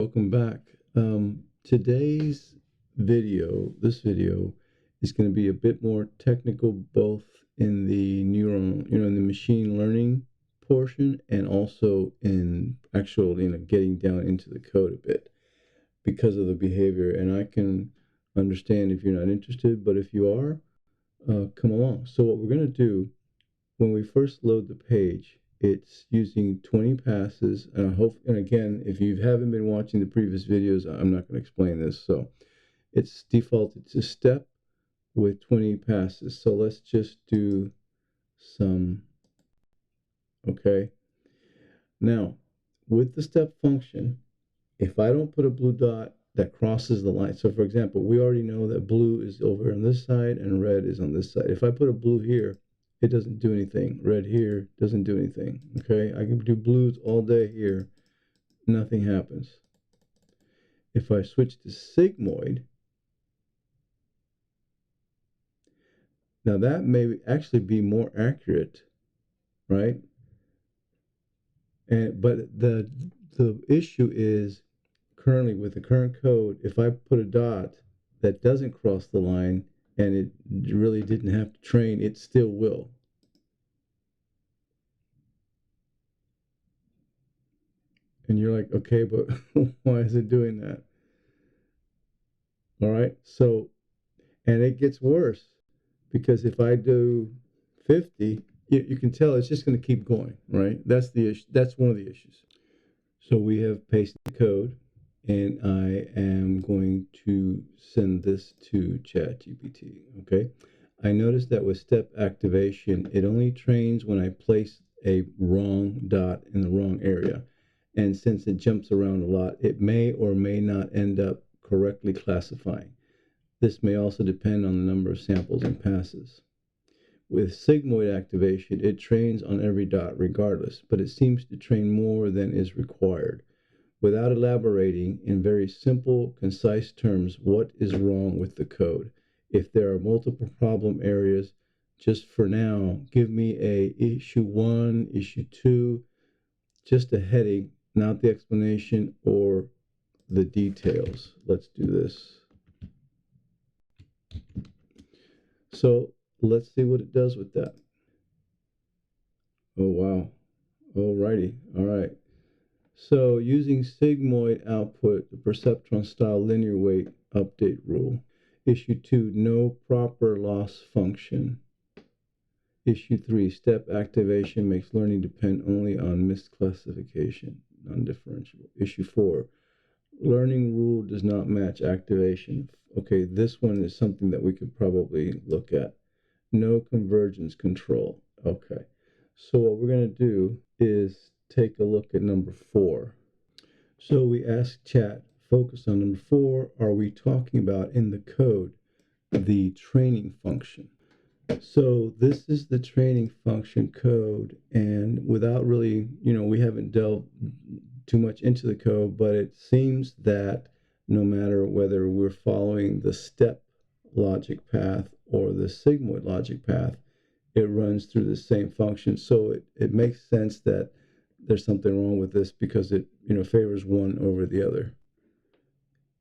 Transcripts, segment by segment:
Welcome back. Today's this video is going to be a bit more technical, both in the in the machine learning portion, and also in actual, getting down into the code a bit because of the behavior. And I can understand if you're not interested, but if you are, come along. So what we're going to do when we first load the page, it's using 20 passes, and again, if you haven't been watching the previous videos, I'm not going to explain this. So it's defaulted to step with 20 passes. So let's just do some. Okay. Now, with the step function, if I don't put a blue dot that crosses the line, so for example, we already know that blue is over on this side and red is on this side. If I put a blue here, it doesn't do anything. Red here doesn't do anything. Okay, I can do blues all day here, nothing happens. If I switch to Sigmoid, now that may actually be more accurate, right? But the issue is, currently with the current code, if I put a dot that doesn't cross the line and it really didn't have to train, it still will. And you're like, okay, but why is it doing that? All right, so, and it gets worse, because if I do 50, you can tell it's just going to keep going, right? That's the issue. That's one of the issues. So we have pasted the code, and I am going to send this to ChatGPT, okay? I noticed that with step activation, it only trains when I place a wrong dot in the wrong area. And since it jumps around a lot, it may or may not end up correctly classifying. This may also depend on the number of samples and passes. With sigmoid activation, it trains on every dot regardless, but it seems to train more than is required. Without elaborating in very simple, concise terms what is wrong with the code, if there are multiple problem areas, just for now, give me a issue 1, issue 2, just a heading, not the explanation or the details. Let's do this. So let's see what it does with that. Oh, wow. Alrighty. All right. So using sigmoid output, the Perceptron style linear weight update rule. Issue 2, no proper loss function. Issue 3, step activation makes learning depend only on misclassification, non-differentiable. Issue 4, learning rule does not match activation. Okay, this one is something that we could probably look at. No convergence control. Okay, so what we're going to do is take a look at number 4. So we ask chat, focus on number 4. Are we talking about in the code the training function? So this is the training function code, and without really, we haven't delved too much into the code, but it seems that no matter whether we're following the step logic path or the sigmoid logic path, it runs through the same function. So it makes sense that there's something wrong with this, because it favors one over the other.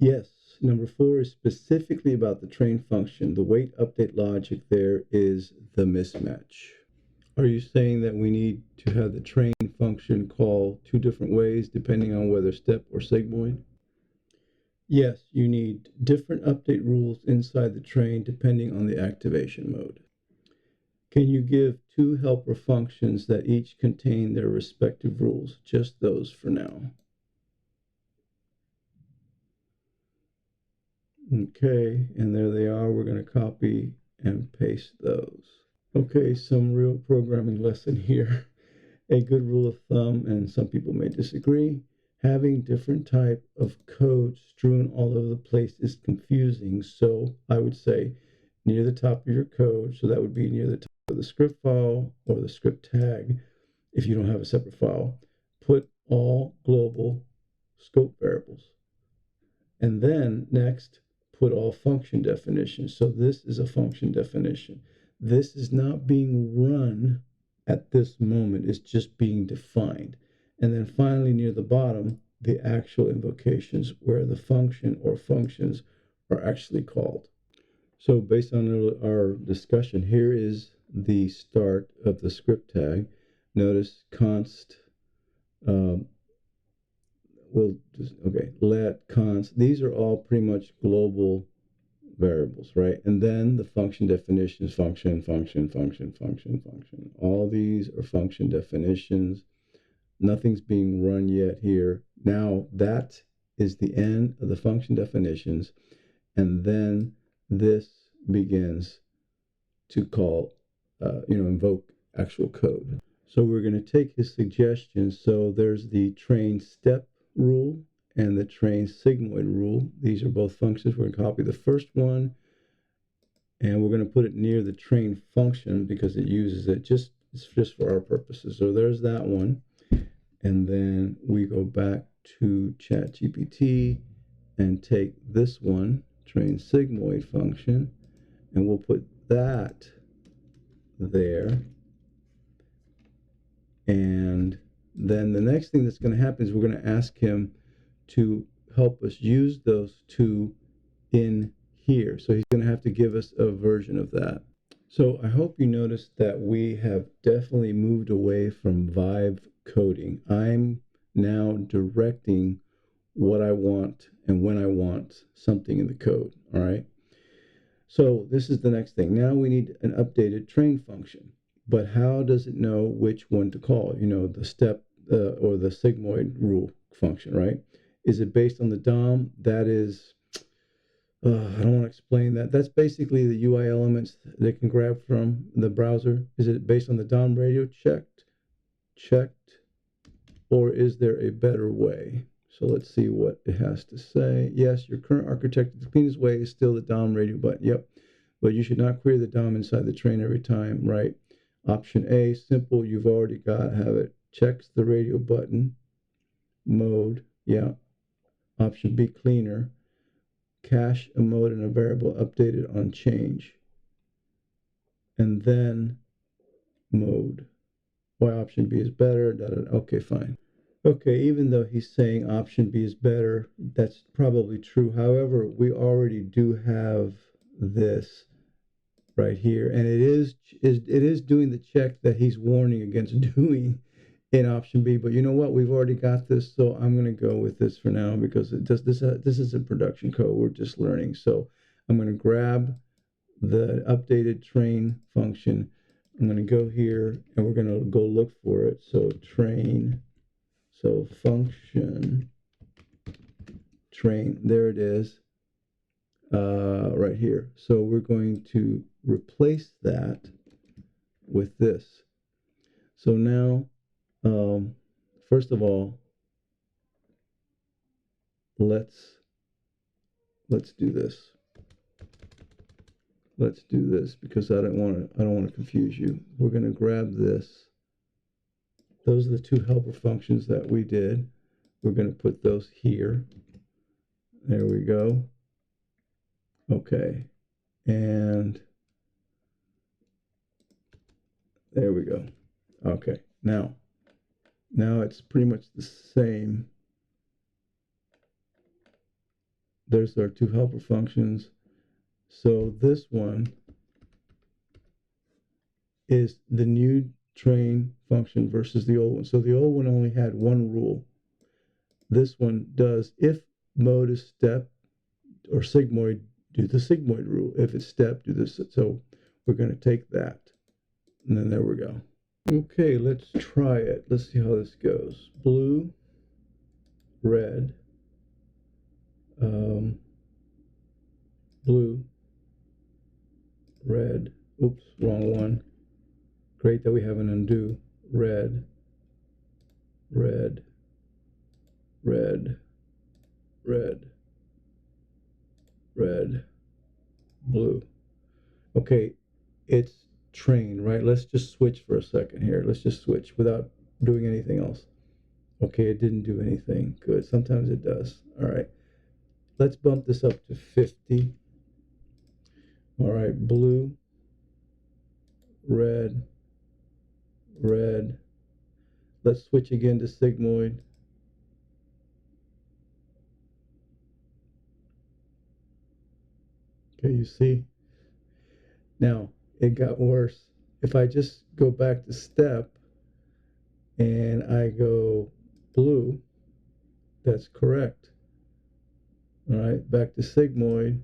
Yes, number 4 is specifically about the train function. The weight update logic there is the mismatch. Are you saying that we need to have the train function call 2 different ways depending on whether step or sigmoid? Yes, you need different update rules inside the train depending on the activation mode. Can you give 2 helper functions that each contain their respective rules? Just those for now. Okay, and there they are. We're going to copy and paste those. Okay, some real programming lesson here. A good rule of thumb, and some people may disagree, having different type of code strewn all over the place is confusing. So I would say near the top of your code, so that would be near the top of the script file or the script tag, if you don't have a separate file, put all global scope variables. And then next, put all function definitions. So this is a function definition. This is not being run at this moment. It's just being defined. And then finally, near the bottom, the actual invocations where the function or functions are actually called. So based on our discussion, here is the start of the script tag. Notice const, let const. These are all pretty much global variables, right? And then the function definitions, function. All these are function definitions. Nothing's being run yet here. Now that is the end of the function definitions. And then this begins to call, invoke actual code. So we're going to take his suggestions. So there's the train step rule and the train sigmoid rule. These are both functions. We're going to copy the first one and we're going to put it near the train function because it uses it just for our purposes. So there's that one. And then we go back to ChatGPT and take this one, train sigmoid function, and we'll put that there. And then the next thing that's going to happen is we're going to ask him to help us use those two in here. So he's going to have to give us a version of that. So I hope you noticed that we have definitely moved away from vibe coding. I'm now directing what I want and when I want something in the code, all right? So this is the next thing. Now we need an updated train function, but how does it know which one to call? The step or the sigmoid rule function, right? Is it based on the DOM? That is, I don't want to explain that. That's basically the UI elements they can grab from the browser. Is it based on the DOM radio? Checked. Or is there a better way? So let's see what it has to say. Yes, your current architecture, the cleanest way is still the DOM radio button. Yep. But you should not query the DOM inside the train every time, right? Option A, simple, you've already have it. Checks the radio button. Mode, yeah. Option B, cleaner. Cache a mode and a variable updated on change. And then mode. Why option B is better. Okay, fine. Okay, even though he's saying option B is better, that's probably true. However, we already do have this right here, and it is doing the check that he's warning against doing in option B. But you know what? We've already got this, so I'm going to go with this for now because this is a production code. We're just learning. So I'm going to grab the updated train function. I'm going to go here, and we're going to go look for it. So train. So function train, there it is, right here. So we're going to replace that with this. So now, first of all, let's do this. Let's do this because I don't want to confuse you. We're going to grab this. Those are the two helper functions that we did. We're going to put those here. There we go. Okay. And there we go. Okay. Now it's pretty much the same. There's our two helper functions. So this one is the new train function versus the old one. So the old one only had one rule. This one does, if mode is step or sigmoid, do the sigmoid rule. If it's step, do this. So we're going to take that. And then there we go. Okay, let's try it. Let's see how this goes. Blue, red, blue, red. Oops, wrong one. Great that we have an undo. Red, red, red, red, red, blue. Okay, it's train, right? Let's just switch for a second here. Let's just switch without doing anything else. Okay, it didn't do anything. Good. Sometimes it does. All right. Let's bump this up to 50. All right, blue, red, red. Let's switch again to sigmoid. Okay, you see? Now, it got worse. If I just go back to step and I go blue, that's correct. All right, back to sigmoid.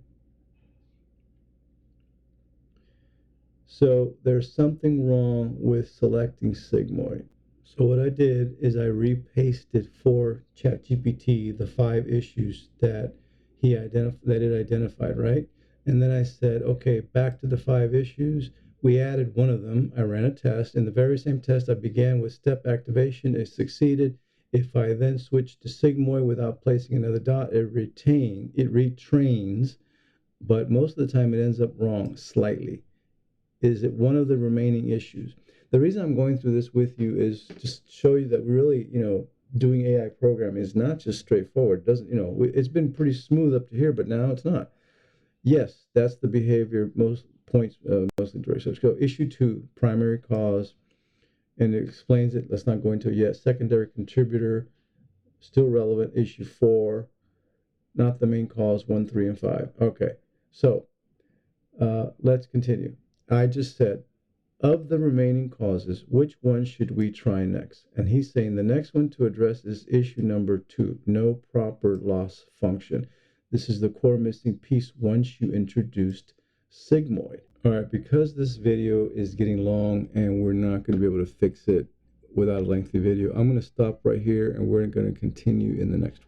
So there's something wrong with selecting sigmoid. So what I did is I repasted for ChatGPT the 5 issues that it identified, right? And then I said, okay, back to the 5 issues. We added one of them. I ran a test. In the very same test, I began with step activation. It succeeded. If I then switch to sigmoid without placing another dot, it retrains, but most of the time it ends up wrong slightly. Is it one of the remaining issues? The reason I'm going through this with you is just to show you that really, doing AI programming is not just straightforward. It doesn't, it's been pretty smooth up to here, but now it's not. Yes, that's the behavior most points, mostly direct. So let's go issue 2, primary cause, and it explains it. Let's not go into it yet. Secondary contributor, still relevant. Issue 4, not the main cause, 1, 3, and 5. Okay, so let's continue. I just said, of the remaining causes, which one should we try next? And he's saying the next one to address is issue number 2, no proper loss function. This is the core missing piece once you introduced sigmoid. All right, because this video is getting long and we're not going to be able to fix it without a lengthy video, I'm going to stop right here and we're going to continue in the next one.